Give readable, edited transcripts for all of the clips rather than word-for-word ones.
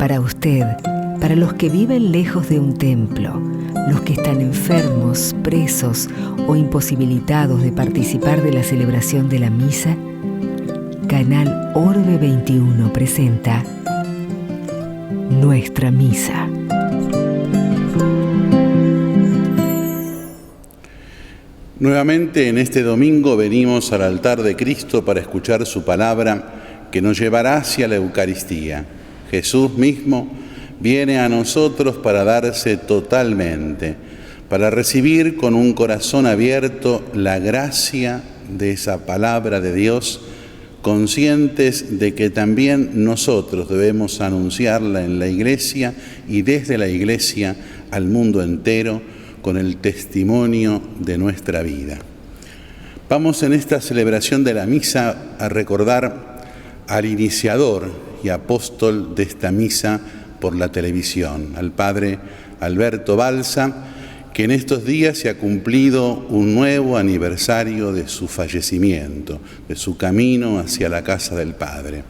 para usted, para los que viven lejos de un templo, los que están enfermos, presos o imposibilitados de participar de la celebración de la misa, Canal Orbe 21 presenta Nuestra Misa. Nuevamente en este domingo venimos al altar de Cristo para escuchar su palabra que nos llevará hacia la Eucaristía. Jesús mismo viene a nosotros para darse totalmente, para recibir con un corazón abierto la gracia de esa palabra de Dios, conscientes de que también nosotros debemos anunciarla en la Iglesia y desde la Iglesia al mundo entero con el testimonio de nuestra vida. Vamos en esta celebración de la misa a recordar al iniciador y apóstol de esta misa por la televisión, al padre Alberto Balsa, que en estos días se ha cumplido un nuevo aniversario de su fallecimiento, de su camino hacia la casa del Padre.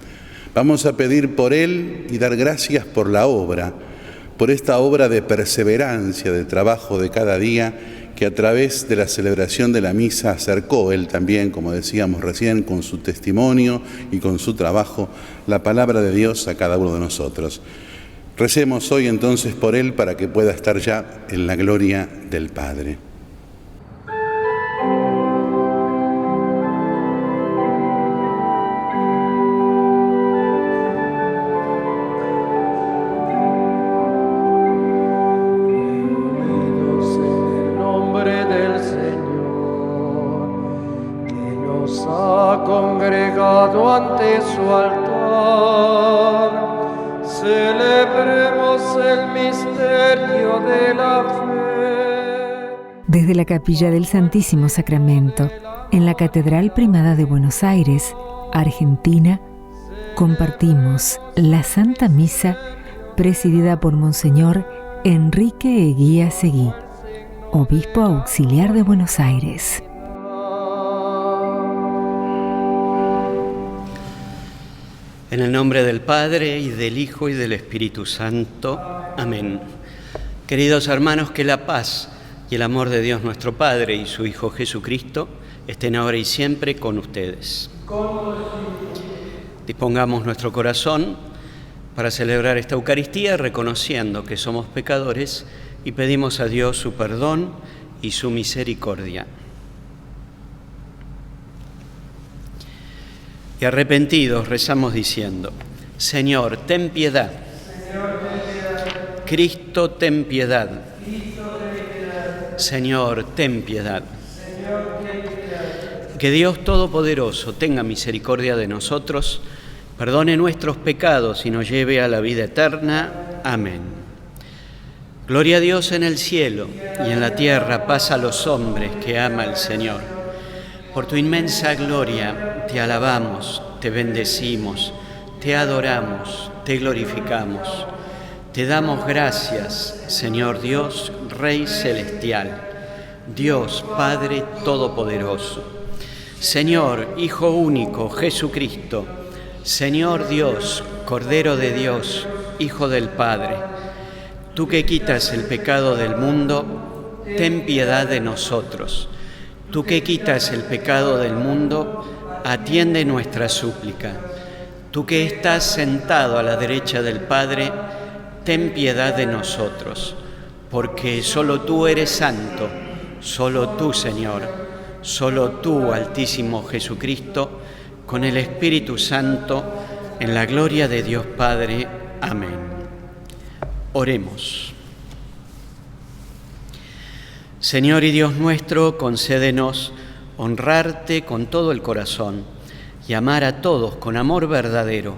Vamos a pedir por él y dar gracias por la obra, por esta obra de perseverancia, de trabajo de cada día, que a través de la celebración de la misa acercó él también, como decíamos recién, con su testimonio y con su trabajo, la palabra de Dios a cada uno de nosotros. Recemos hoy entonces por él para que pueda estar ya en la gloria del Padre. Ante su altar, celebremos el misterio de la fe. Desde la Capilla del Santísimo Sacramento, en la Catedral Primada de Buenos Aires, Argentina, compartimos la Santa Misa presidida por Monseñor Enrique Eguía Seguí, Obispo Auxiliar de Buenos Aires. En el nombre del Padre, y del Hijo, y del Espíritu Santo. Amén. Queridos hermanos, que la paz y el amor de Dios nuestro Padre y su Hijo Jesucristo estén ahora y siempre con ustedes. Dispongamos nuestro corazón para celebrar esta Eucaristía, reconociendo que somos pecadores y pedimos a Dios su perdón y su misericordia. Y arrepentidos rezamos diciendo: Señor, ten piedad. Cristo, ten piedad. Señor, ten piedad. Que Dios Todopoderoso tenga misericordia de nosotros, perdone nuestros pecados y nos lleve a la vida eterna. Amén. Gloria a Dios en el cielo y en la tierra paz a los hombres que ama el Señor. Por tu inmensa gloria te alabamos, te bendecimos, te adoramos, te glorificamos. Te damos gracias, Señor Dios, Rey celestial, Dios Padre Todopoderoso. Señor, Hijo único, Jesucristo, Señor Dios, Cordero de Dios, Hijo del Padre, tú que quitas el pecado del mundo, ten piedad de nosotros. Tú que quitas el pecado del mundo, atiende nuestra súplica. Tú que estás sentado a la derecha del Padre, ten piedad de nosotros, porque solo tú eres santo, solo tú, Señor, solo tú, Altísimo Jesucristo, con el Espíritu Santo, en la gloria de Dios Padre. Amén. Oremos. Señor y Dios nuestro, concédenos honrarte con todo el corazón y amar a todos con amor verdadero.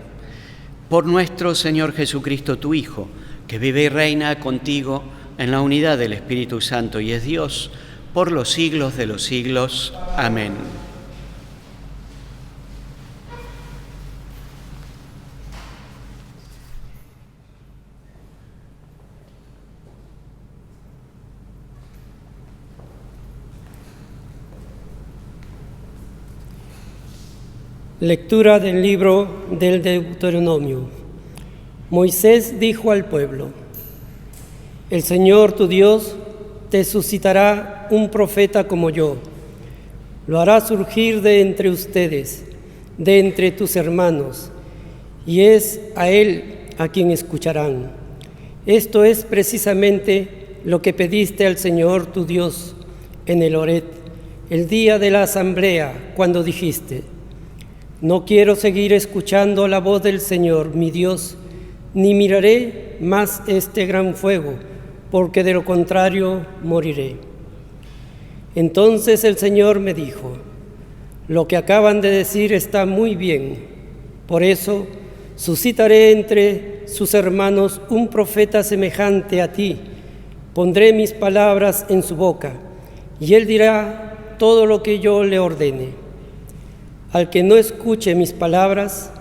Por nuestro Señor Jesucristo, tu Hijo, que vive y reina contigo en la unidad del Espíritu Santo y es Dios por los siglos de los siglos. Amén. Lectura del libro del Deuteronomio. Moisés dijo al pueblo: el Señor tu Dios te suscitará un profeta como yo. Lo hará surgir de entre ustedes, de entre tus hermanos, y es a él a quien escucharán. Esto es precisamente lo que pediste al Señor tu Dios en el Horeb, el día de la asamblea, cuando dijiste: no quiero seguir escuchando la voz del Señor, mi Dios, ni miraré más este gran fuego, porque de lo contrario moriré. Entonces el Señor me dijo: lo que acaban de decir está muy bien. Por eso suscitaré entre sus hermanos un profeta semejante a ti. Pondré mis palabras en su boca, y él dirá todo lo que yo le ordene. Al que no escuche mis palabras,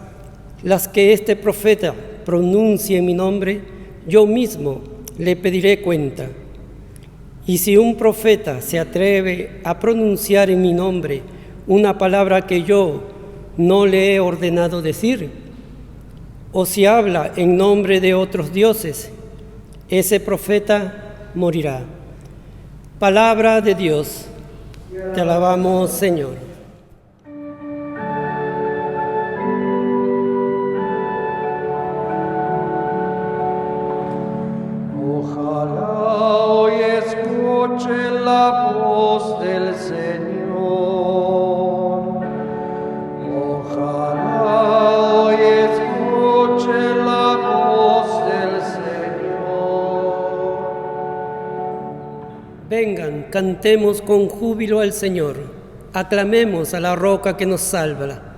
las que este profeta pronuncie en mi nombre, yo mismo le pediré cuenta. Y si un profeta se atreve a pronunciar en mi nombre una palabra que yo no le he ordenado decir, o si habla en nombre de otros dioses, ese profeta morirá. Palabra de Dios. Te alabamos, Señor. La voz del Señor. Ojalá hoy escuche la voz del Señor. Vengan, cantemos con júbilo al Señor, aclamemos a la roca que nos salva.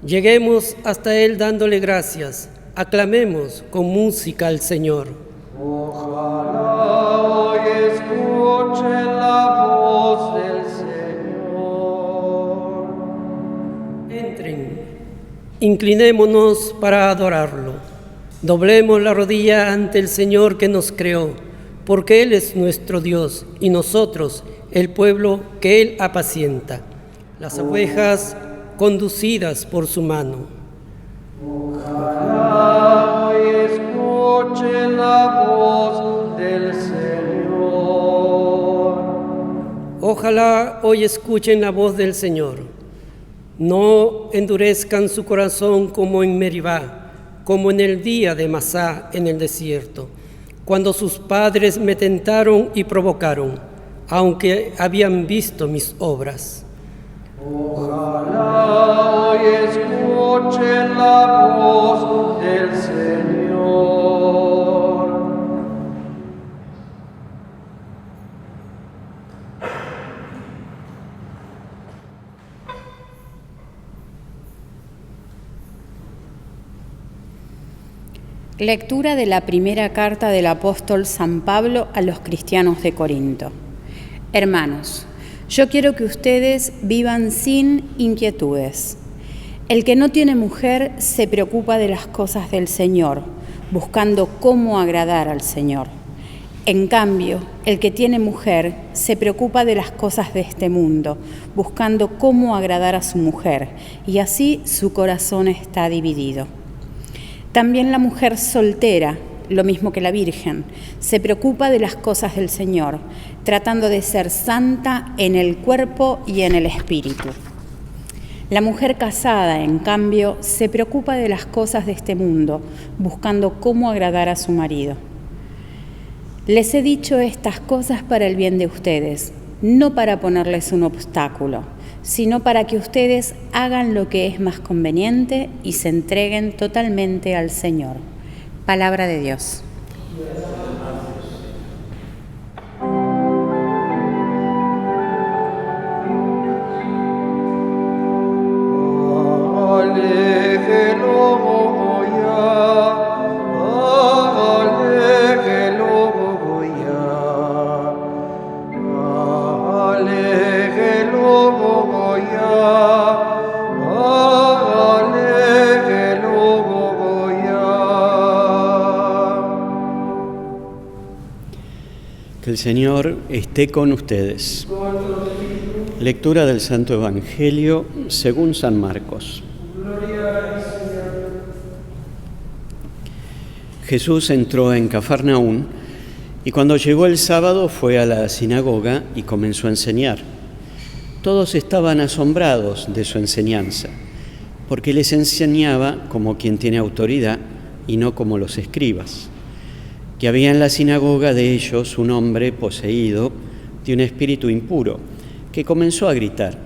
Lleguemos hasta Él dándole gracias, aclamemos con música al Señor. Ojalá hoy escuche la voz del Señor. Entren, inclinémonos para adorarlo. Doblemos la rodilla ante el Señor que nos creó, porque Él es nuestro Dios y nosotros el pueblo que Él apacienta, las ovejas conducidas por su mano. Ojalá hoy escuche la voz del Señor. Ojalá hoy escuchen la voz del Señor. No endurezcan su corazón como en Meribá, como en el día de Masá en el desierto, cuando sus padres me tentaron y provocaron, aunque habían visto mis obras. Ojalá hoy escuchen la voz del Señor. Lectura de la primera carta del apóstol San Pablo a los cristianos de Corinto. Hermanos, yo quiero que ustedes vivan sin inquietudes. El que no tiene mujer se preocupa de las cosas del Señor, buscando cómo agradar al Señor. En cambio, el que tiene mujer se preocupa de las cosas de este mundo, buscando cómo agradar a su mujer, y así su corazón está dividido. También la mujer soltera, lo mismo que la Virgen, se preocupa de las cosas del Señor, tratando de ser santa en el cuerpo y en el espíritu. La mujer casada, en cambio, se preocupa de las cosas de este mundo, buscando cómo agradar a su marido. Les he dicho estas cosas para el bien de ustedes, no para ponerles un obstáculo, sino para que ustedes hagan lo que es más conveniente y se entreguen totalmente al Señor. Palabra de Dios. Que el Señor esté con ustedes. Lectura del Santo Evangelio según San Marcos. Jesús entró en Cafarnaún y cuando llegó el sábado fue a la sinagoga y comenzó a enseñar. Todos estaban asombrados de su enseñanza, porque les enseñaba como quien tiene autoridad y no como los escribas. Que había en la sinagoga de ellos un hombre poseído de un espíritu impuro, que comenzó a gritar: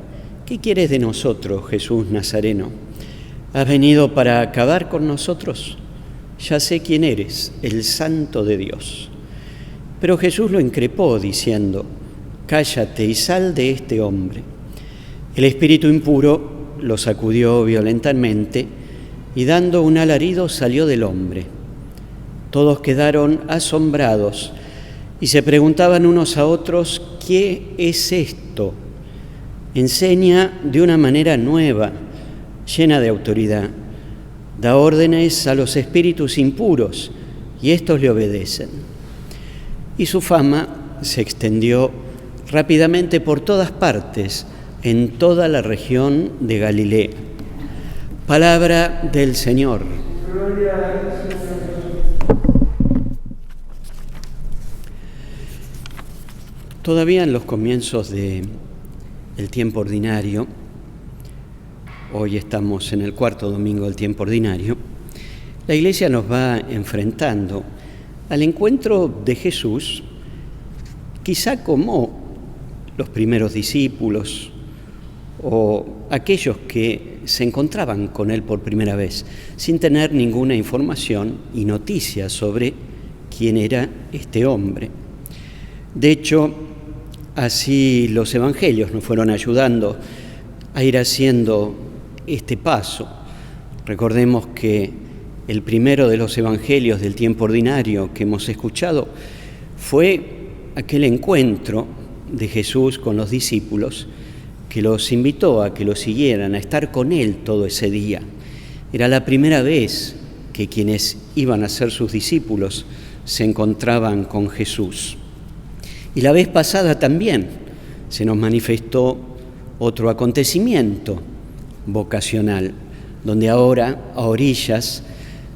¿qué quieres de nosotros, Jesús Nazareno? ¿Has venido para acabar con nosotros? Ya sé quién eres, el Santo de Dios. Pero Jesús lo increpó diciendo: cállate y sal de este hombre. El espíritu impuro lo sacudió violentamente y dando un alarido salió del hombre. Todos quedaron asombrados y se preguntaban unos a otros: ¿qué es esto? Enseña de una manera nueva, llena de autoridad. Da órdenes a los espíritus impuros y estos le obedecen. Y su fama se extendió rápidamente por todas partes, en toda la región de Galilea. Palabra del Señor. Todavía en los comienzos del tiempo ordinario, hoy estamos en el cuarto domingo del tiempo ordinario, la Iglesia nos va enfrentando al encuentro de Jesús, quizá como los primeros discípulos o aquellos que se encontraban con Él por primera vez, sin tener ninguna información y noticia sobre quién era este hombre. De hecho, así los evangelios nos fueron ayudando a ir haciendo este paso. Recordemos que el primero de los evangelios del tiempo ordinario que hemos escuchado fue aquel encuentro de Jesús con los discípulos que los invitó a que lo siguieran, a estar con Él todo ese día. Era la primera vez que quienes iban a ser sus discípulos se encontraban con Jesús. Y la vez pasada también se nos manifestó otro acontecimiento vocacional, donde ahora, a orillas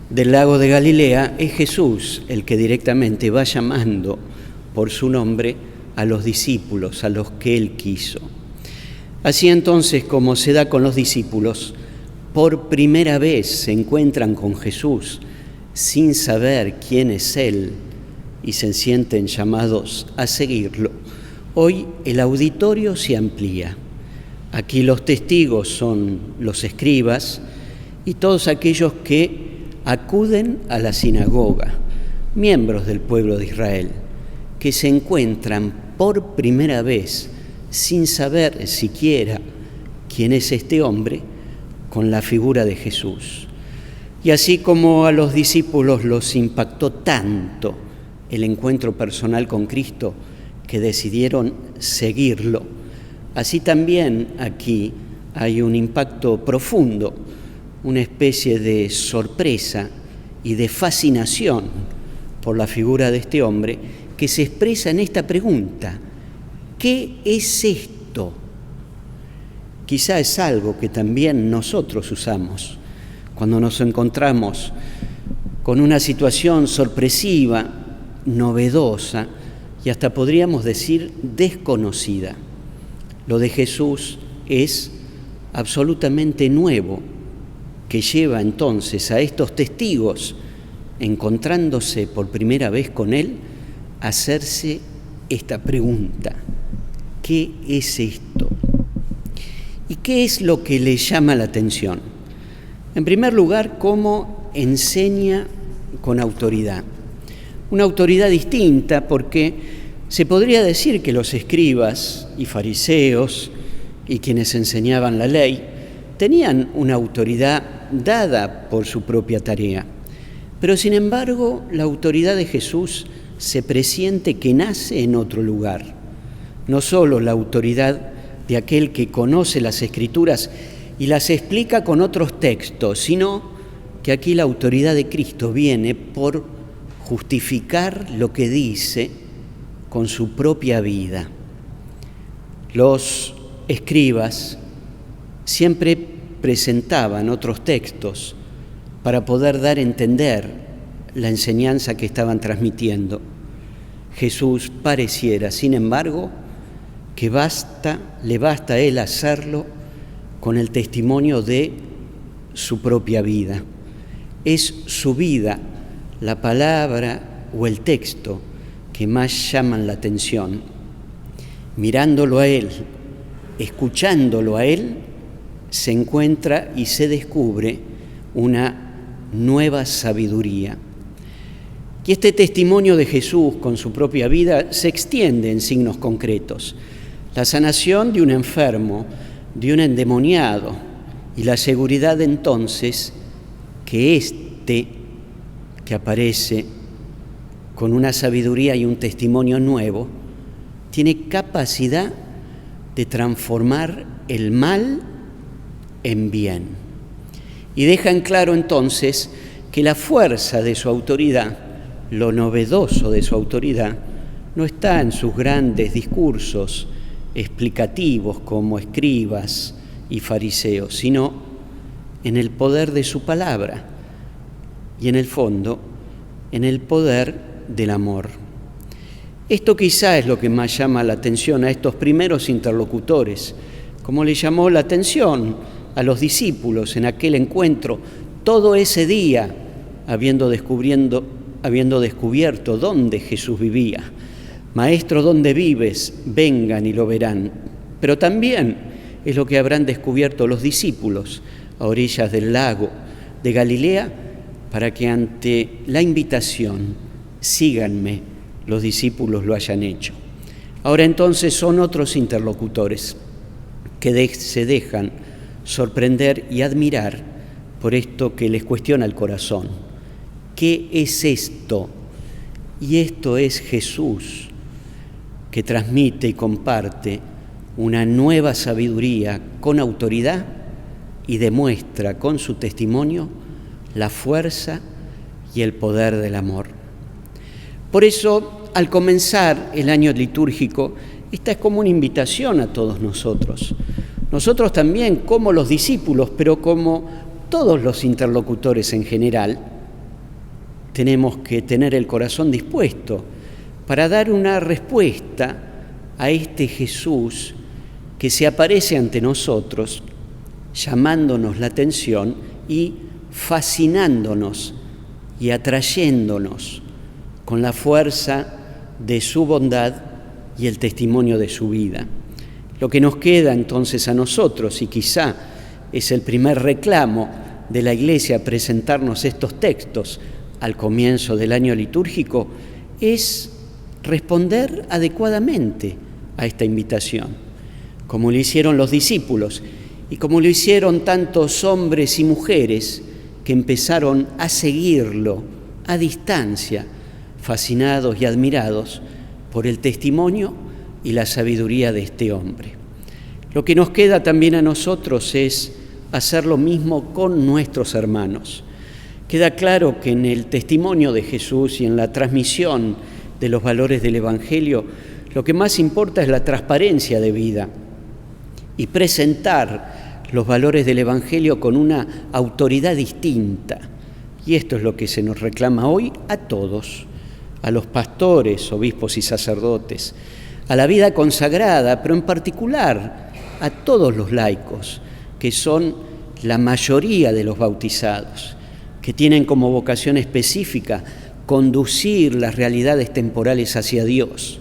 del lago de Galilea, es Jesús el que directamente va llamando por su nombre a los discípulos, a los que Él quiso. Así entonces, como se da con los discípulos, por primera vez se encuentran con Jesús sin saber quién es Él y se sienten llamados a seguirlo. Hoy el auditorio se amplía. Aquí los testigos son los escribas y todos aquellos que acuden a la sinagoga, miembros del pueblo de Israel, que se encuentran por primera vez, sin saber siquiera quién es este hombre, con la figura de Jesús. Y así como a los discípulos los impactó tanto el encuentro personal con Cristo que decidieron seguirlo, así también aquí hay un impacto profundo, una especie de sorpresa y de fascinación por la figura de este hombre que se expresa en esta pregunta: ¿qué es esto? Quizá es algo que también nosotros usamos cuando nos encontramos con una situación sorpresiva, novedosa y hasta podríamos decir desconocida. Lo de Jesús es absolutamente nuevo, que lleva entonces a estos testigos, encontrándose por primera vez con Él, a hacerse esta pregunta: ¿qué es esto? ¿Y qué es lo que le llama la atención? En primer lugar, cómo enseña con autoridad. Una autoridad distinta porque se podría decir que los escribas y fariseos y quienes enseñaban la ley tenían una autoridad dada por su propia tarea. Pero sin embargo, la autoridad de Jesús se presiente que nace en otro lugar. No solo la autoridad de aquel que conoce las Escrituras y las explica con otros textos, sino que aquí la autoridad de Cristo viene por justificar lo que dice con su propia vida. Los escribas siempre presentaban otros textos para poder dar a entender la enseñanza que estaban transmitiendo. Jesús pareciera, sin embargo, que le basta a él hacerlo con el testimonio de su propia vida. Es su vida, la palabra o el texto que más llaman la atención. Mirándolo a él, escuchándolo a él, se encuentra y se descubre una nueva sabiduría. Y este testimonio de Jesús con su propia vida se extiende en signos concretos. La sanación de un enfermo, de un endemoniado, y la seguridad entonces que éste, que aparece con una sabiduría y un testimonio nuevo, tiene capacidad de transformar el mal en bien. Y deja en claro entonces que la fuerza de su autoridad, lo novedoso de su autoridad, no está en sus grandes discursos explicativos como escribas y fariseos, sino en el poder de su palabra y en el fondo en el poder del amor. Esto quizá es lo que más llama la atención a estos primeros interlocutores, como le llamó la atención a los discípulos en aquel encuentro, todo ese día, habiendo descubierto dónde Jesús vivía. Maestro, ¿dónde vives? Vengan y lo verán. Pero también es lo que habrán descubierto los discípulos a orillas del lago de Galilea, para que ante la invitación, síganme, los discípulos lo hayan hecho. Ahora entonces son otros interlocutores que se dejan sorprender y admirar por esto que les cuestiona el corazón. ¿Qué es esto? Y esto es Jesús, que transmite y comparte una nueva sabiduría con autoridad y demuestra con su testimonio la fuerza y el poder del amor. Por eso, al comenzar el año litúrgico, esta es como una invitación a todos nosotros. Nosotros también, como los discípulos, pero como todos los interlocutores en general, tenemos que tener el corazón dispuesto para dar una respuesta a este Jesús que se aparece ante nosotros, llamándonos la atención y fascinándonos y atrayéndonos con la fuerza de su bondad y el testimonio de su vida. Lo que nos queda entonces a nosotros, y quizá es el primer reclamo de la Iglesia presentarnos estos textos al comienzo del año litúrgico, es responder adecuadamente a esta invitación, como lo hicieron los discípulos y como lo hicieron tantos hombres y mujeres que empezaron a seguirlo a distancia, fascinados y admirados por el testimonio y la sabiduría de este hombre. Lo que nos queda también a nosotros es hacer lo mismo con nuestros hermanos. Queda claro que en el testimonio de Jesús y en la transmisión de los valores del Evangelio, lo que más importa es la transparencia de vida y presentar los valores del Evangelio con una autoridad distinta. Y esto es lo que se nos reclama hoy a todos, a los pastores, obispos y sacerdotes, a la vida consagrada, pero en particular a todos los laicos, que son la mayoría de los bautizados, que tienen como vocación específica conducir las realidades temporales hacia Dios,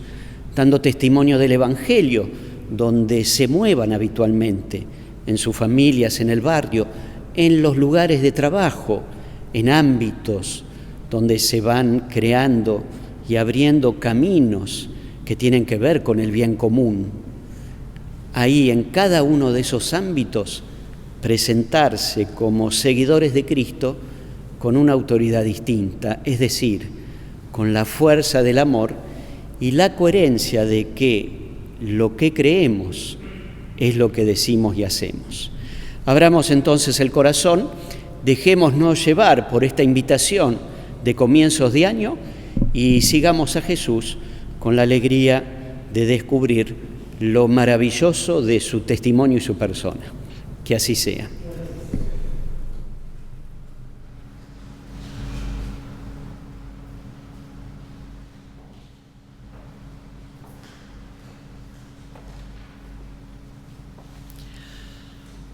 dando testimonio del Evangelio donde se muevan habitualmente, en sus familias, en el barrio, en los lugares de trabajo, en ámbitos donde se van creando y abriendo caminos que tienen que ver con el bien común. Ahí, en cada uno de esos ámbitos, presentarse como seguidores de Cristo con una autoridad distinta, es decir, con la fuerza del amor y la coherencia de que lo que creemos es lo que decimos y hacemos. Abramos entonces el corazón, dejémonos llevar por esta invitación de comienzos de año y sigamos a Jesús con la alegría de descubrir lo maravilloso de su testimonio y su persona. Que así sea.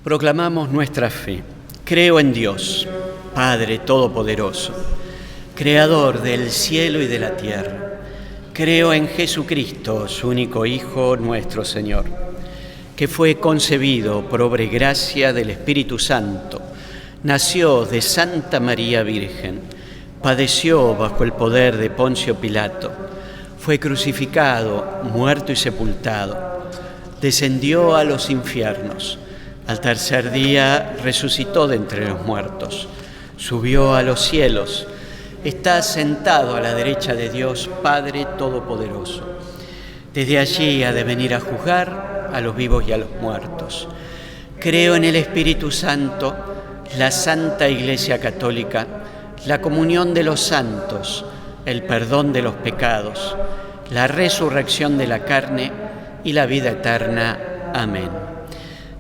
Proclamamos nuestra fe. Creo en Dios, Padre Todopoderoso, Creador del cielo y de la tierra. Creo en Jesucristo, su único Hijo, nuestro Señor, que fue concebido por obra y gracia del Espíritu Santo, nació de Santa María Virgen, padeció bajo el poder de Poncio Pilato, fue crucificado, muerto y sepultado, descendió a los infiernos, al tercer día resucitó de entre los muertos, subió a los cielos, está sentado a la derecha de Dios Padre Todopoderoso. Desde allí ha de venir a juzgar a los vivos y a los muertos. Creo en el Espíritu Santo, la Santa Iglesia Católica, la comunión de los santos, el perdón de los pecados, la resurrección de la carne y la vida eterna. Amén.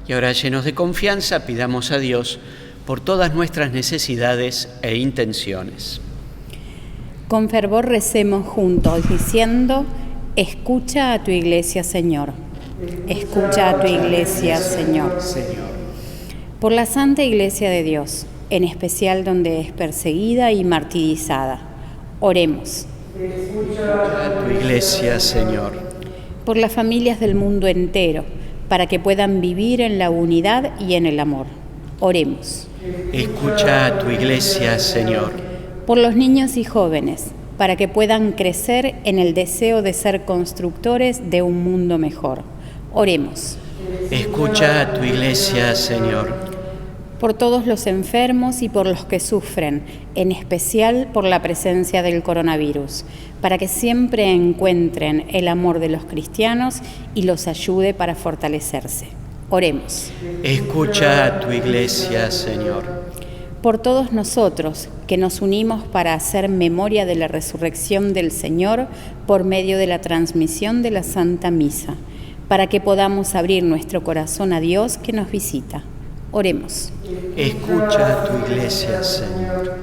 Y ahora, llenos de confianza, pidamos a Dios por todas nuestras necesidades e intenciones. Con fervor recemos juntos diciendo: escucha a tu iglesia, Señor. Escucha a tu iglesia, Señor. Por la Santa Iglesia de Dios, en especial donde es perseguida y martirizada, oremos. Escucha a tu iglesia, Señor. Por las familias del mundo entero, para que puedan vivir en la unidad y en el amor, oremos. Escucha a tu iglesia, Señor. Por los niños y jóvenes, para que puedan crecer en el deseo de ser constructores de un mundo mejor, oremos. Escucha a tu iglesia, Señor. Por todos los enfermos y por los que sufren, en especial por la presencia del coronavirus, para que siempre encuentren el amor de los cristianos y los ayude para fortalecerse. Oremos. Escucha a tu iglesia, Señor. Por todos nosotros que nos unimos para hacer memoria de la resurrección del Señor por medio de la transmisión de la Santa Misa, para que podamos abrir nuestro corazón a Dios que nos visita. Oremos. Escucha a tu iglesia, Señor.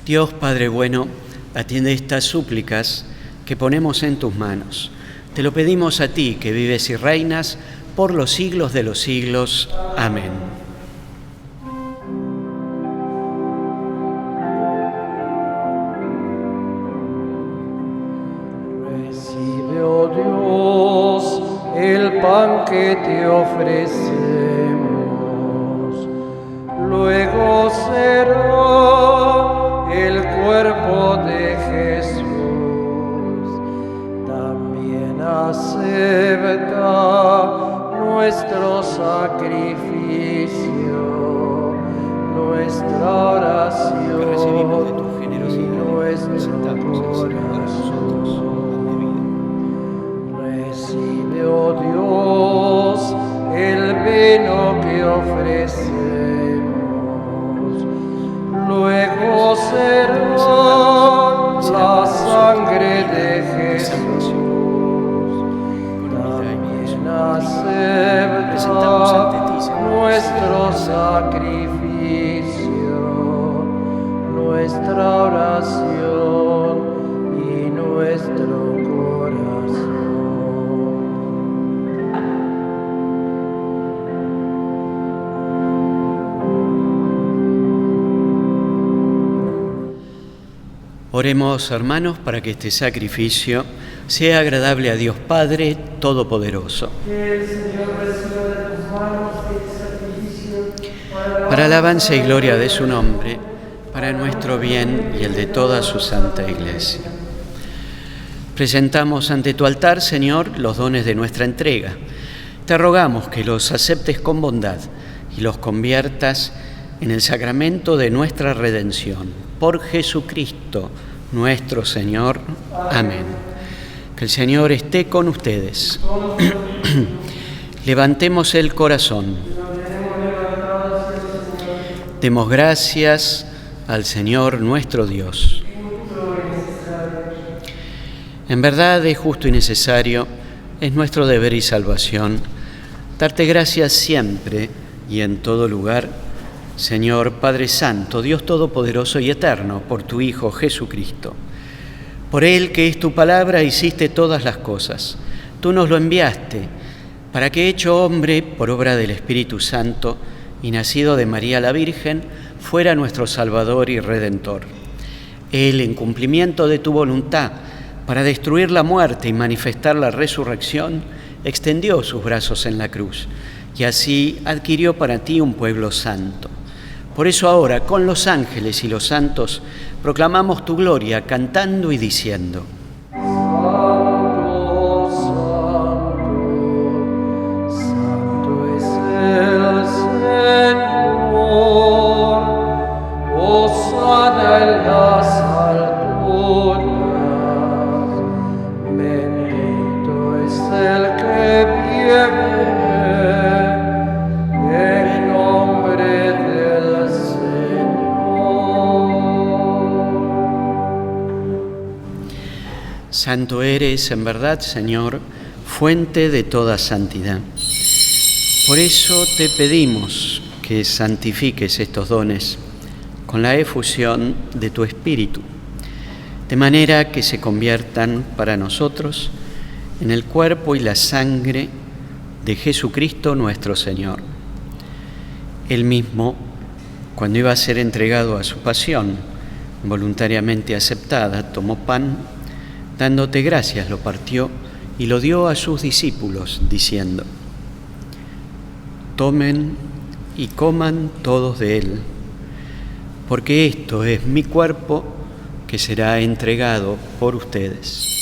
Dios Padre bueno, atiende estas súplicas que ponemos en tus manos. Te lo pedimos a ti, que vives y reinas por los siglos de los siglos. Amén. Recibe, oh Dios, el pan que te ofrecemos, luego será el cuerpo de Jesús. También acepta nuestro sacrificio, nuestra oración, Que recibimos de tu generosidad y nuestro corazón. Recibe, oh Dios, el vino que ofrecemos, luego será la sangre de Jesús. También acepta nuestro sacrificio, nuestra oración y nuestro corazón. Oremos, hermanos, para que este sacrificio sea agradable a Dios Padre Todopoderoso. Que el Señor reciba de tus manos este sacrificio Para alabanza y gloria de su nombre, para nuestro bien y el de toda su santa Iglesia. Presentamos ante tu altar, Señor, los dones de nuestra entrega. Te rogamos que los aceptes con bondad y los conviertas en el sacramento de nuestra redención. Por Jesucristo, nuestro Señor. Amén. Que el Señor esté con ustedes. Levantemos el corazón. Demos gracias al Señor nuestro Dios. En verdad es justo y necesario, es nuestro deber y salvación, darte gracias siempre y en todo lugar, Señor Padre Santo, Dios Todopoderoso y Eterno, por tu Hijo Jesucristo. Por Él, que es tu palabra, hiciste todas las cosas. Tú nos lo enviaste para que, hecho hombre por obra del Espíritu Santo y nacido de María la Virgen, fuera nuestro Salvador y Redentor. Él, en cumplimiento de tu voluntad, para destruir la muerte y manifestar la resurrección, extendió sus brazos en la cruz y así adquirió para ti un pueblo santo. Por eso ahora, con los ángeles y los santos, proclamamos tu gloria, cantando y diciendo: Santo eres, en verdad, Señor, fuente de toda santidad. Por eso te pedimos que santifiques estos dones con la efusión de tu Espíritu, de manera que se conviertan para nosotros en el cuerpo y la sangre de Jesucristo nuestro Señor. Él mismo, cuando iba a ser entregado a su pasión, voluntariamente aceptada, tomó pan, dándote gracias, lo partió y lo dio a sus discípulos, diciendo: tomen y coman todos de él, porque esto es mi cuerpo que será entregado por ustedes.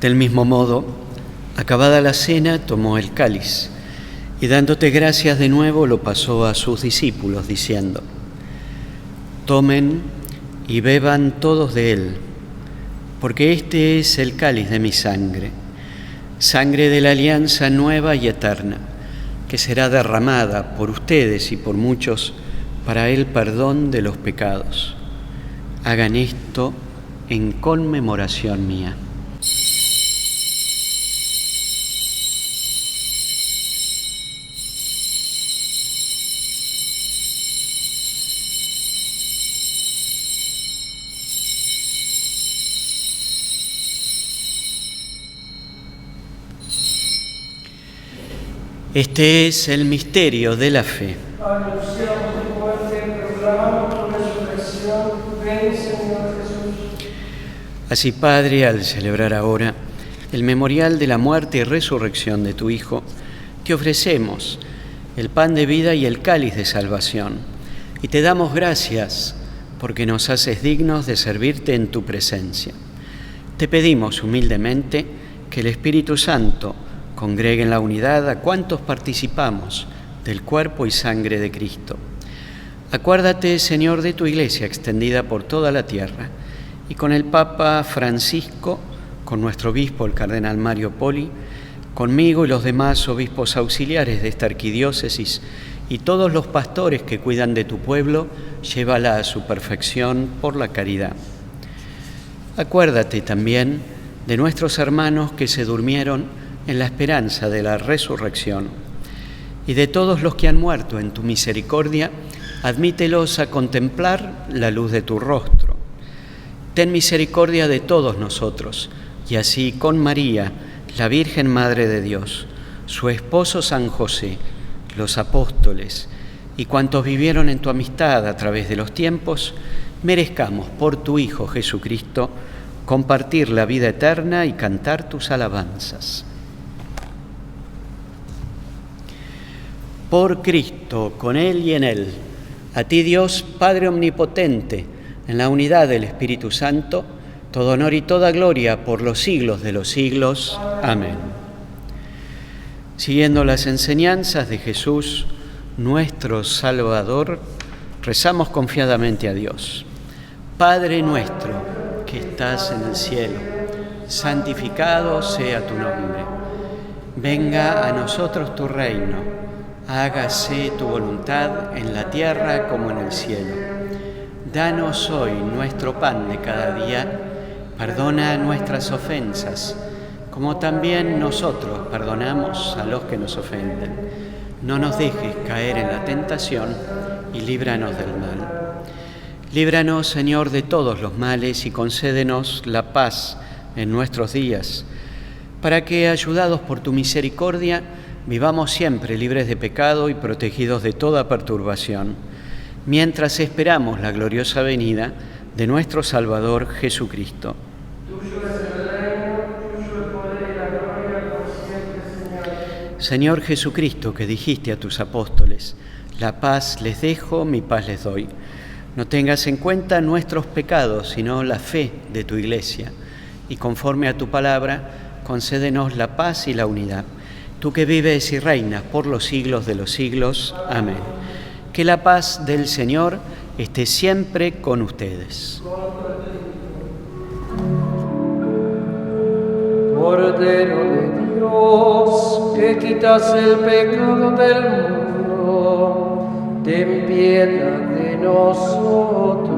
Del mismo modo, acabada la cena, tomó el cáliz y dándote gracias de nuevo lo pasó a sus discípulos, diciendo: tomen y beban todos de él, porque este es el cáliz de mi sangre, sangre de la alianza nueva y eterna, que será derramada por ustedes y por muchos para el perdón de los pecados. Hagan esto en conmemoración mía. Este es el misterio de la fe. Anunciamos tu muerte, proclamamos tu resurrección. Ven, Señor Jesús. Así, Padre, al celebrar ahora el memorial de la muerte y resurrección de tu Hijo, te ofrecemos el pan de vida y el cáliz de salvación, y te damos gracias porque nos haces dignos de servirte en tu presencia. Te pedimos humildemente que el Espíritu Santo congregue en la unidad a cuantos participamos del cuerpo y sangre de Cristo. Acuérdate, Señor, de tu Iglesia extendida por toda la tierra, y con el Papa Francisco, con nuestro obispo, el cardenal Mario Poli, conmigo y los demás obispos auxiliares de esta arquidiócesis, y todos los pastores que cuidan de tu pueblo, llévala a su perfección por la caridad. Acuérdate también de nuestros hermanos que se durmieron en la esperanza de la resurrección, y de todos los que han muerto en tu misericordia, admítelos a contemplar la luz de tu rostro. Ten misericordia de todos nosotros, y así con María, la Virgen Madre de Dios, su esposo San José, los apóstoles y cuantos vivieron en tu amistad a través de los tiempos, merezcamos por tu Hijo Jesucristo compartir la vida eterna y cantar tus alabanzas. Por Cristo, con Él y en Él, a ti Dios, Padre Omnipotente, en la unidad del Espíritu Santo, todo honor y toda gloria por los siglos de los siglos. Amén. Siguiendo las enseñanzas de Jesús, nuestro Salvador, rezamos confiadamente a Dios. Padre nuestro, que estás en el cielo, santificado sea tu nombre. Venga a nosotros tu reino. Hágase tu voluntad en la tierra como en el cielo. Danos hoy nuestro pan de cada día Perdona nuestras ofensas, como también nosotros perdonamos a los que nos ofenden. No nos dejes caer en la tentación y líbranos del mal. Líbranos, Señor, de todos los males y concédenos la paz en nuestros días, para que, ayudados por tu misericordia, vivamos siempre libres de pecado y protegidos de toda perturbación, mientras esperamos la gloriosa venida de nuestro Salvador Jesucristo. Tuyo es el reino, tuyo el poder y la gloria por siempre, Señor. Señor Jesucristo, que dijiste a tus apóstoles, la paz les dejo, mi paz les doy. No tengas en cuenta nuestros pecados, sino la fe de tu Iglesia, y conforme a tu palabra, concédenos la paz y la unidad. Tú que vives y reinas por los siglos de los siglos. Amén. Que la paz del Señor esté siempre con ustedes. Cordero de Dios, que quitas el pecado del mundo, ten piedad de nosotros.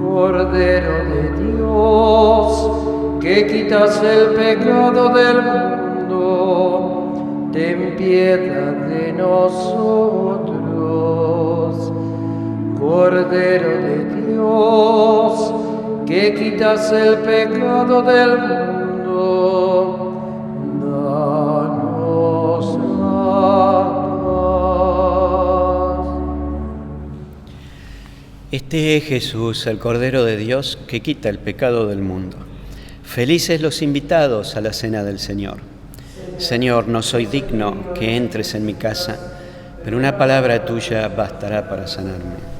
Cordero de Dios, que quitas el pecado del mundo, ten piedad de nosotros. Cordero de Dios, que quitas el pecado del mundo, danos la paz. Este es Jesús, el Cordero de Dios, que quita el pecado del mundo. Felices los invitados a la cena del Señor. Señor, no soy digno que entres en mi casa, pero una palabra tuya bastará para sanarme.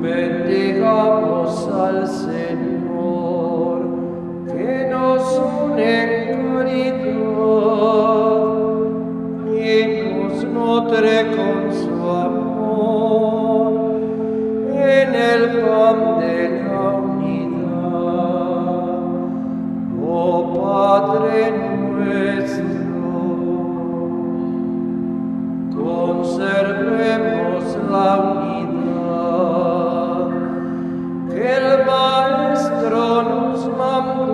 Bendigamos al Señor, que nos une en caridad y nos nutre con su amor en el pan de la unidad. Oh Padre nuestro, conservemos la unidad que el Maestro nos mandó.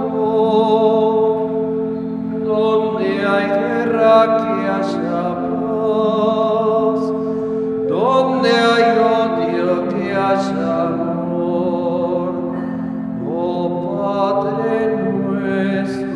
Donde hay guerra, que haya paz; donde hay odio, que haya amor. Oh Padre nuestro.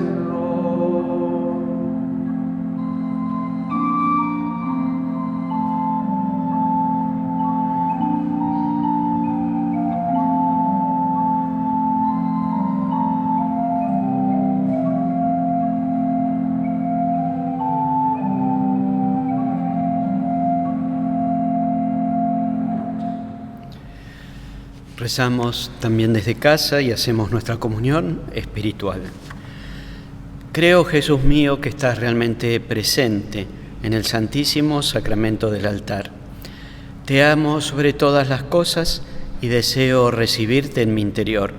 Rezamos también desde casa y hacemos nuestra comunión espiritual. Creo, Jesús mío, que estás realmente presente en el Santísimo Sacramento del altar. Te amo sobre todas las cosas y deseo recibirte en mi interior.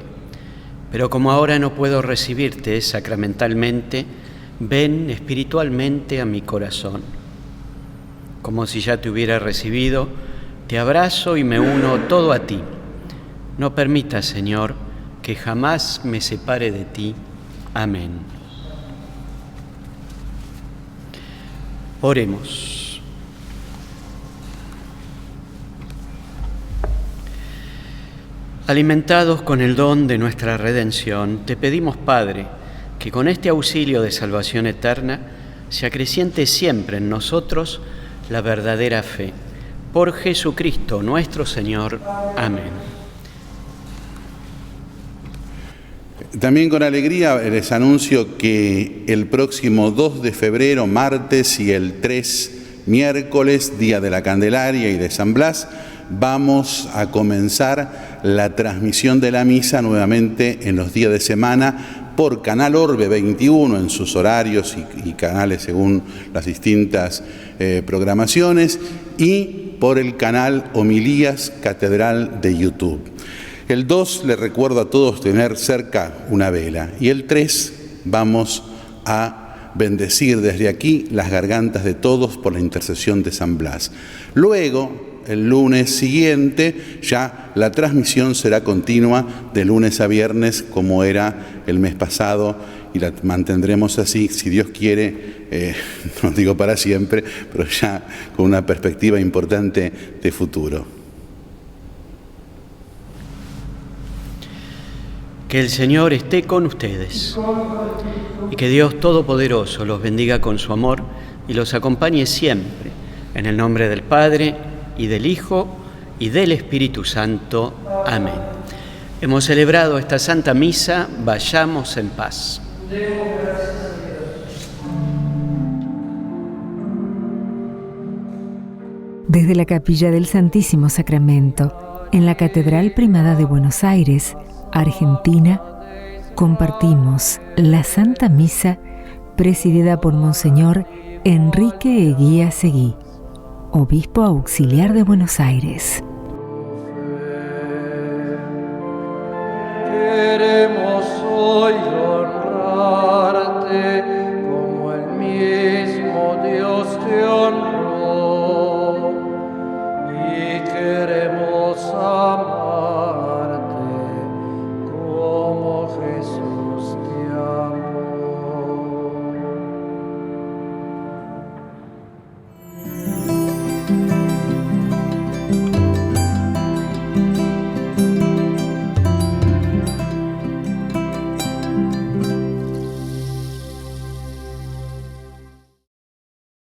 Pero como ahora no puedo recibirte sacramentalmente, ven espiritualmente a mi corazón. Como si ya te hubiera recibido, te abrazo y me uno todo a ti. No permitas, Señor, que jamás me separe de ti. Amén. Oremos. Alimentados con el don de nuestra redención, te pedimos, Padre, que con este auxilio de salvación eterna se acreciente siempre en nosotros la verdadera fe. Por Jesucristo nuestro Señor. Amén. También con alegría les anuncio que el próximo 2 de febrero, martes, y el 3, miércoles, Día de la Candelaria y de San Blas, vamos a comenzar la transmisión de la misa nuevamente en los días de semana por Canal Orbe 21 en sus horarios y canales según las distintas programaciones, y por el canal Homilías Catedral de YouTube. El 2, le recuerdo a todos tener cerca una vela. Y el 3, vamos a bendecir desde aquí las gargantas de todos por la intercesión de San Blas. Luego, el lunes siguiente, ya la transmisión será continua de lunes a viernes como era el mes pasado y la mantendremos así, si Dios quiere, no digo para siempre, pero ya con una perspectiva importante de futuro. Que el Señor esté con ustedes y que Dios Todopoderoso los bendiga con su amor y los acompañe siempre. En el nombre del Padre, y del Hijo, y del Espíritu Santo. Amén. Hemos celebrado esta Santa Misa, vayamos en paz. Desde la Capilla del Santísimo Sacramento, en la Catedral Primada de Buenos Aires, Argentina, compartimos la Santa Misa presidida por Monseñor Enrique Eguía Seguí, Obispo Auxiliar de Buenos Aires.